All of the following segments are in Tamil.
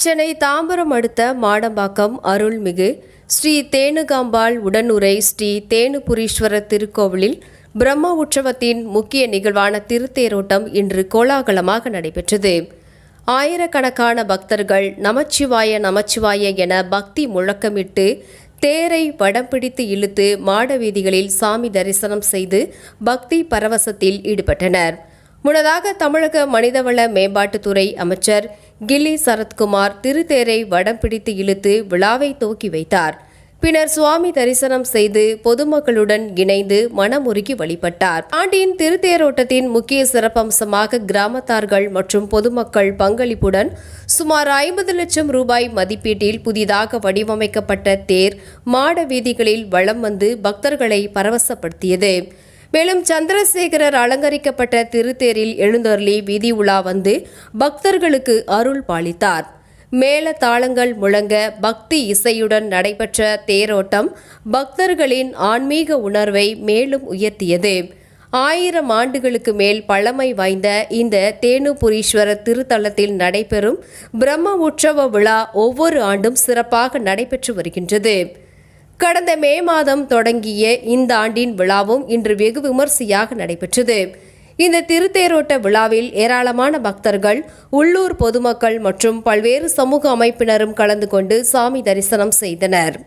சென்னை தாம்பரம் அடுத்த மாடம்பாக்கம் அருள்மிகு ஸ்ரீ தேனுகாம்பாள் உடனுரை ஸ்ரீ தேனுபுரீஸ்வரர் திருக்கோவிலில் பிரம்ம உற்சவத்தின் முக்கிய நிகழ்வான திருத்தேரோட்டம் இன்று கோலாகலமாக நடைபெற்றது. ஆயிரக்கணக்கான பக்தர்கள் நமச்சிவாய நமச்சிவாய என பக்தி முழக்கமிட்டு தேரை வடம் பிடித்து இழுத்து மாட வீதிகளில் சாமி தரிசனம் செய்து பக்தி பரவசத்தில் ஈடுபட்டனர். முன்னதாக தமிழக மனிதவள மேம்பாட்டுத்துறை அமைச்சர் கில்லி சரத்குமார் திருத்தேரை வடம் பிடித்து இழுத்து விழாவை துவக்கி வைத்தார். பின்னர் சுவாமி தரிசனம் செய்து பொதுமக்களுடன் இணைந்து மனமுருகி வழிபட்டார். ஆண்டின் திருத்தேரோட்டத்தின் முக்கிய சிறப்பம்சமாக கிராமத்தார்கள் மற்றும் பொதுமக்கள் பங்களிப்புடன் சுமார் 50 லட்சம் ரூபாய் மதிப்பீட்டில் புதிதாக வடிவமைக்கப்பட்ட தேர் மாட வீதிகளில் வலம் வந்து பக்தர்களை பரவசப்படுத்தியது. மேலும் சந்திரசேகரர் அலங்கரிக்கப்பட்ட திருத்தேரில் எழுந்தருளி வீதி உலா வந்து பக்தர்களுக்கு அருள் பாலித்தார். மேல தாளங்கள் முழங்க பக்தி இசையுடன் நடைபெற்ற தேரோட்டம் பக்தர்களின் ஆன்மீக உணர்வை மேலும் உயர்த்தியது. 1000 ஆண்டுகளுக்கு மேல் பழமை வாய்ந்த இந்த தேனுபுரீஸ்வரர் திருத்தலத்தில் நடைபெறும் பிரம்ம உற்சவ விழா ஒவ்வொரு ஆண்டும் சிறப்பாக நடைபெற்று வருகின்றது. கடந்த மே மாதம் தொடங்கிய இந்த ஆண்டின் விழாவும் இன்று வெகு விமர்சையாக நடைபெற்றது. இந்த திருத்தேரோட்ட விழாவில் ஏராளமான பக்தர்கள், உள்ளூர் பொதுமக்கள் மற்றும் பல்வேறு சமூக அமைப்பினரும் கலந்து கொண்டு சாமி தரிசனம் செய்தனர்.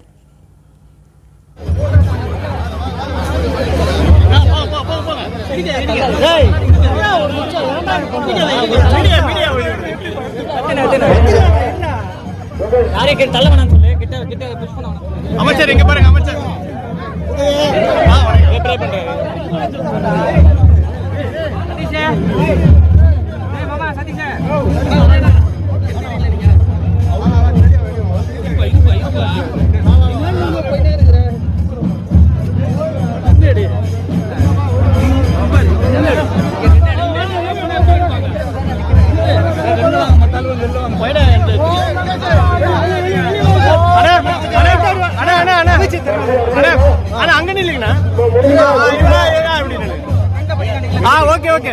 அமைச்சர் இங்க பாருங்க. அமைச்சர் அங்க நில்லுங்கண்ணா. Okay okay.